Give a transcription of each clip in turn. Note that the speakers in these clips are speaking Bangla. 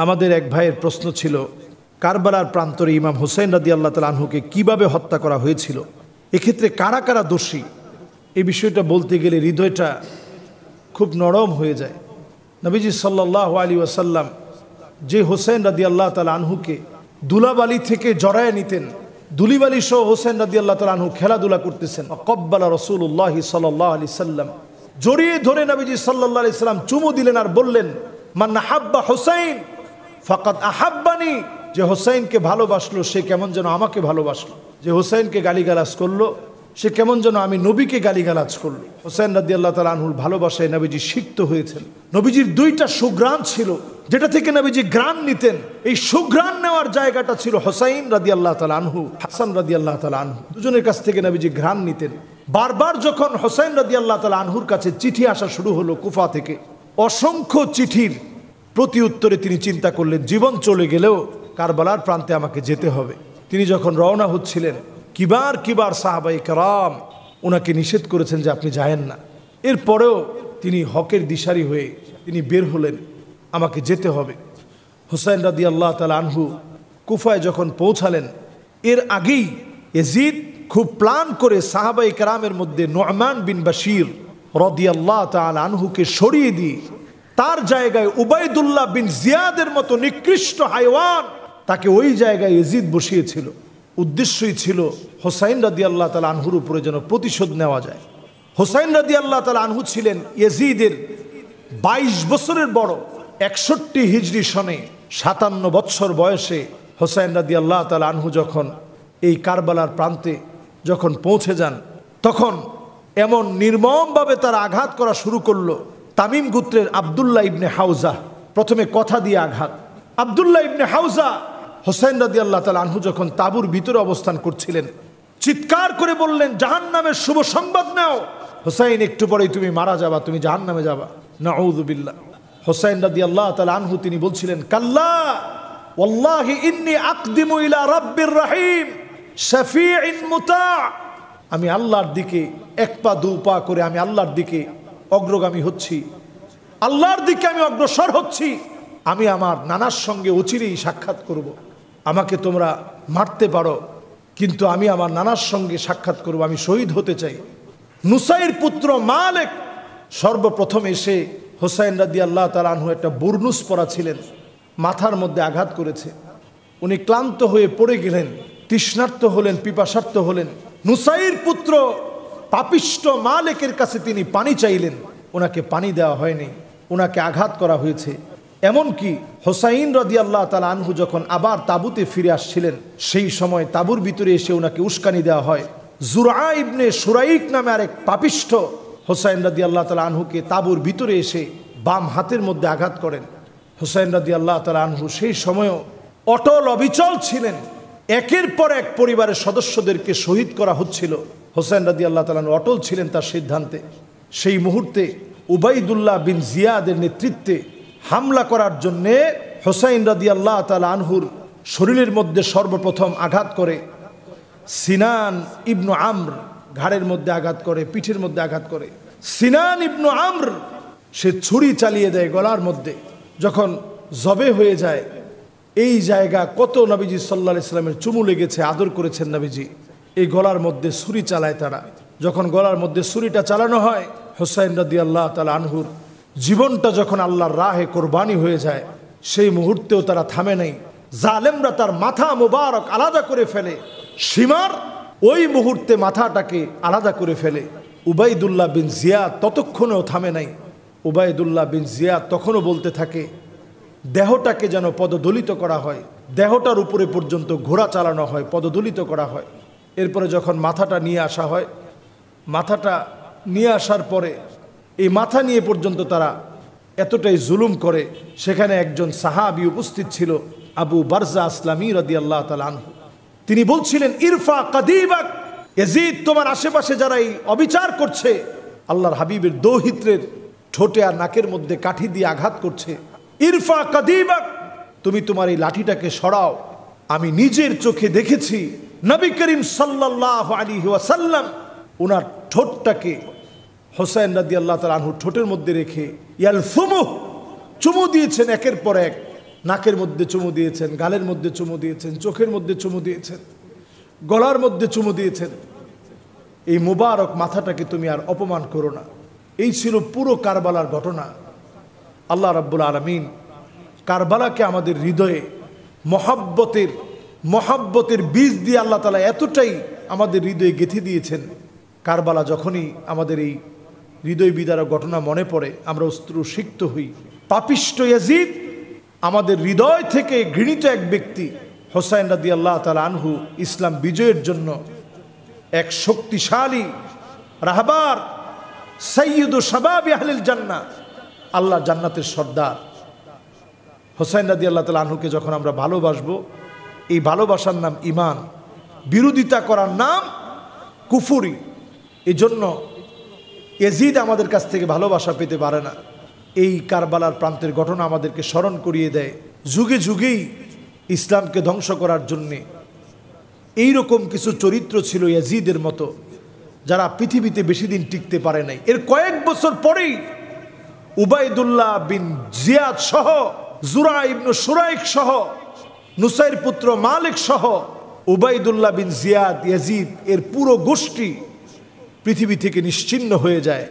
আমাদের এক ভাইয়ের প্রশ্ন ছিল, কারবালার প্রান্তরে ইমাম হুসাইন রাদিয়াল্লাহু তাআলা আনহুকে কিভাবে হত্যা করা হয়েছিল, এক্ষেত্রে কারা কারা দোষী, এই বিষয়টা বলতে গেলে হৃদয়টা খুব নরম হয়ে যায়। নবীজি সাল্লাল্লাহু আলাইহি ওয়াসাল্লাম যে হুসাইন রাদিয়াল্লাহু তাআলা আনহুকে দুলাবালি থেকে জড়ায় নিতেন, দুলিবালি সহ হুসাইন রাদিয়াল্লাহু তাআলা আনহু খেলাধুলা করতেছেন, কব্বালা রাসূলুল্লাহ সাল্লাল্লাহু আলাইহি সাল্লাম, জড়িয়ে ধরে নবীজি সাল্লাল্লাহু আলাইহি সাল্লাম চুমু দিলেন আর বললেন, মান আহাব্বা হুসাইন ফাকাদ আহাব্বানি, যে হুসাইনকে ভালোবাসলো সে কেমন যেন আমাকে ভালোবাসলো, যে হুসাইনকে গালিগালাজ করলো সে কেমন যেন আমি নবীকে গালিগালাজ করলো। হুসাইন রাদিয়াল্লাহু তাআলা আনহুর ভালোবাসায় নবীজি সিক্ত হয়েছেন। নবীজির দুইটা সুঘ্রাণ ছিল যেটা থেকে নবীজি ঘ্রাণ নিতেন, এই সুঘ্রাণ নেওয়ার জায়গাটা ছিল হুসাইন রাদিয়াল্লাহু তাআলা আনহু, হাসান রাদিয়াল্লাহু তাআলা আনহু, দুজনের কাছ থেকে নবীজি ঘ্রাণ নিতেন। বারবার যখন হুসাইন রাদিয়াল্লাহু তাআলা আনহুর কাছে চিঠি আসা শুরু হলো কুফা থেকে, অসংখ্য চিঠির প্রতি উত্তরে তিনি চিন্তা করলেন, জীবন চলে গেলেও কারবালার প্রান্তে আমাকে যেতে হবে। তিনি যখন রওনা হচ্ছিলেন, কিবার কিবার সাহাবায়ে কেরাম ওনাকে নিষেধ করেছেন যে আপনি যায়েন না। এরপরেও তিনি হকের দিশারি হয়ে তিনি বের হলেন, আমাকে যেতে হবে। হুসাইন রাদিয়াল্লাহু তাআলা আনহু কুফায় যখন পৌঁছালেন, এর আগেই ইয়াজিদ খুব প্ল্যান করে সাহাবায়ে কেরামের মধ্যে নু'মান বিন বাশির রাদিয়াল্লাহু তাআলা আনহুকে সরিয়ে দিয়ে তার জায়গায় উবাইদুল্লাহ বিন জিয়াদের মতো নিকৃষ্ট হাইওয়ান তাকে ওই জায়গায় ইয়াজিদ বসিয়েছিল। উদ্দেশ্যই ছিল হুসাইন রাদিয়াল্লাহু তাআলা আনহুর উপরে যেন প্রতিশোধ নেওয়া যায়। হুসাইন রাদিয়াল্লাহু তাআলা আনহু ছিলেন ইয়াজিদের 22 বছরের বড়। 61 হিজরি সনে 57 বছর বয়সে হুসাইন রাদিয়াল্লাহু তাআলা আনহু যখন এই কারবালার প্রান্তে যখন পৌঁছে যান, তখন এমন নির্মমভাবে তারা আঘাত করা শুরু করলো। তামিম গোত্রের আব্দুল্লাহ ইবনে হাউজা প্রথমে কথা দিয়ে আঘাত। আব্দুল্লাহ ইবনে হাউজা হুসাইন রাদিয়াল্লাহু তাআলা আনহু যখন তাঁবুর ভিতরে অবস্থান করছিলেন, চিৎকার করে বললেন, জাহান্নামের শুভ সংবাদ নাও, হুসাইন একটু পরেই তুমি মারা যাবা, তুমি জাহান্নামে যাবা। নাউযু বিল্লাহ। হুসাইন রাদিয়াল্লাহু তাআলা আনহু তিনি বলছিলেন, কাল্লা ওয়াল্লাহি ইন্নী আকদিমু ইলা রাব্বির রহিম শাফীইন মুতা, আমি আল্লাহর দিকে এক পা দু পা করে আমি আল্লাহর দিকে অগ্রগামী হচ্ছি, আল্লাহর দিকে আমি অগ্রসর হচ্ছি। আমি আমার নানার সঙ্গে অচিরেই সাক্ষাৎ করব। আমাকে তোমরা মারতে পারো, কিন্তু আমি আমার নানার সঙ্গে সাক্ষাৎ করব, আমি শহীদ হতে চাই। নুসাইর পুত্র মালিক সর্বপ্রথম এসে হুসাইন রাদিয়াল্লাহু তাআলা আনহু একটা বুরনুস পরা ছিলেন, মাথার মধ্যে আঘাত করেছে। উনি ক্লান্ত হয়ে পড়ে গেলেন, তৃষ্ণার্ত হলেন, পিপাসার্ত হলেন। নুসাইর পুত্র পাপিষ্ট মালিকের কাছে তিনি পানি চাইলেন, ওনাকে পানি দেওয়া হয়নি, ওনাকে আঘাত করা হয়েছে। এমনকি হুসাইন রাদিয়াল্লাহু তাআলা আনহু যখন আবার তাঁবুতে ফিরে আসছিলেন, সেই সময় তাঁবুর ভিতরে এসে ওনাকে উস্কানি দেওয়া হয়। জুরআ ইবনে শুরাইক নামে আরেক পাপিষ্ঠ হুসাইন রাদিয়াল্লাহু তাআলা আনহুকে তাঁবুর ভিতরে এসে বাম হাতের মধ্যে আঘাত করেন। হুসাইন রাদিয়াল্লাহু তাআলা আনহু সেই সময়ও অটল অবিচল ছিলেন। একের পর এক পরিবারের সদস্যদেরকে শহীদ করা হচ্ছিল, হুসাইন রাদিয়াল্লাহু তাআলা আনহু অটল ছিলেন তার সিদ্ধান্তে। সেই মুহূর্তে উবাইদুল্লাহ বিন জিয়াদের নেতৃত্বে হামলা করার জন্যে হুসাইন রাদিয়াল্লাহু তাআলা আনহুর শরীরের মধ্যে সর্বপ্রথম আঘাত করে সিনান ইবনু আমর, ঘাড়ের মধ্যে আঘাত করে, পিঠের মধ্যে আঘাত করে। সিনান ইবনু আমর সে ছুরি চালিয়ে দেয় গলার মধ্যে। যখন জবে হয়ে যায়, এই জায়গা কত নবীজি সাল্লাল্লাহু আলাইহি সাল্লামের চুমু লেগেছে, আদর করেছেন নবীজি, এই গলার মধ্যে ছুরি চালায় তারা। যখন গলার মধ্যে ছুরিটা চালানো হয়, হুসাইন রাদিয়াল্লাহু তাআলা আনহুর জীবনটা যখন আল্লাহর রাহে কোরবানি হয়ে যায়, সেই মুহূর্তেও তারা থামে নাই। জালেমরা তার মাথা মোবারক আলাদা করে ফেলে, সীমার ওই মুহূর্তে মাথাটাকে আলাদা করে ফেলে। উবাইদুল্লাহ বিন জিয়াদ ততক্ষণেও থামে নাই। উবাইদুল্লাহ বিন জিয়াদ তখনও বলতে থাকে, দেহটাকে যেন পদদলিত করা হয়, দেহটার উপরে পর্যন্ত ঘোড়া চালানো হয়, পদদলিত করা হয়। এরপরে যখন মাথাটা নিয়ে আসা হয়, মাথাটা নিয়ে আসার পরে এই মাথা নিয়ে পর্যন্ত তারা এতটাই জুলুম করে। সেখানে একজন সাহাবী উপস্থিত ছিল, আবু বারজা আসলামী রাদিয়াল্লাহু তাআলা আনহু। তিনি বলছিলেন, ইরফা কাদিবাক, ইয়াজিদ তোমার আশেপাশে যারা এই অবিচার করছে, আল্লাহর হাবিবের দৌহিত্রের ঠোঁটে আর নাকের মধ্যে কাঠি দিয়ে আঘাত করছে, ইরফা কাদিবাক, তুমি তোমার এই লাঠিটাকে সরাও। আমি নিজের চোখে দেখেছি নবী করিম সাল্লাল্লাহু আলাইহি ওয়াসাল্লাম ওনার ঠোঁটটাকে হুসাইন রাদিয়াল্লাহু তাআলা আনহু ঠোঁটের মধ্যে রেখে ইয়ালফুমু চুমু দিয়েছেন একের পর এক। নাকের মধ্যে চুমু দিয়েছেন, গালের মধ্যে চুমু দিয়েছেন, চোখের মধ্যে চুমু দিয়েছেন, গলার মধ্যে চুমু দিয়েছেন। এই মুবারক মাথাটাকে তুমি আর অপমান করো না। এই ছিল পুরো কারবালার ঘটনা। আল্লাহ রাব্বুল আলামিন কারবালাকে আমাদের হৃদয়ে মহাব্বতের বীজ দিয়ে আল্লাহ তাআলা এতটাই আমাদের হৃদয়ে গেঁথে দিয়েছেন, কারবালা যখনই আমাদের এই হৃদয় বিদারক ঘটনা মনে পড়ে আমরা অশ্রুসিক্ত হই। পাপিষ্ঠ ইয়াজিদ আমাদের হৃদয় থেকে ঘৃণিত এক ব্যক্তি। হোসাইন রাদিয়াল্লাহু তাআলা আনহু ইসলাম বিজয়ের জন্য এক শক্তিশালী রাহবার, সাইয়্যিদু শাবাবি আহলিল জান্নাহ, আল্লাহ জান্নাতের সর্দার হোসাইন রাদিয়াল্লাহু তাআলা আনহুকে যখন আমরা ভালোবাসবো, এই ভালোবাসার নাম ঈমান, বিরোধিতা করার নাম কুফরি। এজন্য ইয়াজিদ আমাদের কাছ থেকে ভালোবাসা পেতে পারে না। এই কারবালার প্রান্তের ঘটনা আমাদেরকে স্মরণ করিয়ে দেয়, যুগে যুগেই ইসলামকে ধ্বংস করার জন্যে এইরকম কিছু চরিত্র ছিল ইয়াজিদের মতো, যারা পৃথিবীতে বেশি দিন টিকতে পারে নাই। এর কয়েক বছর পরেই উবাইদুল্লাহ বিন জিয়াদ সহ, জুরা ইবনু শুরাইক সহ, নুসাইর পুত্র মালিক সহ উবাইদুল্লাহ বিন জিয়াদ, ইয়াজিদ এর পুরো গোষ্ঠী পৃথিবী থেকে নিশ্চিহ্ন হয়ে যায়।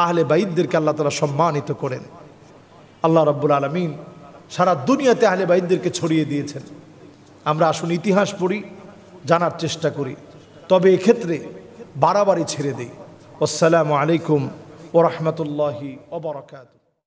আহলে বাইতদেরকে আল্লাহ তাআলা সম্মানিত করেন। আল্লাহ রাব্বুল আলামিন সারা দুনিয়াতে আহলে বাইতদেরকে ছড়িয়ে দিয়েছেন। আমরা আসুন ইতিহাস পড়ি, জানার চেষ্টা করি, তবে এক্ষেত্রে বাড়াবাড়ি ছেড়ে দেই। আসসালামু আলাইকুম ওয়া রাহমাতুল্লাহি ওয়া বারাকাতুহু।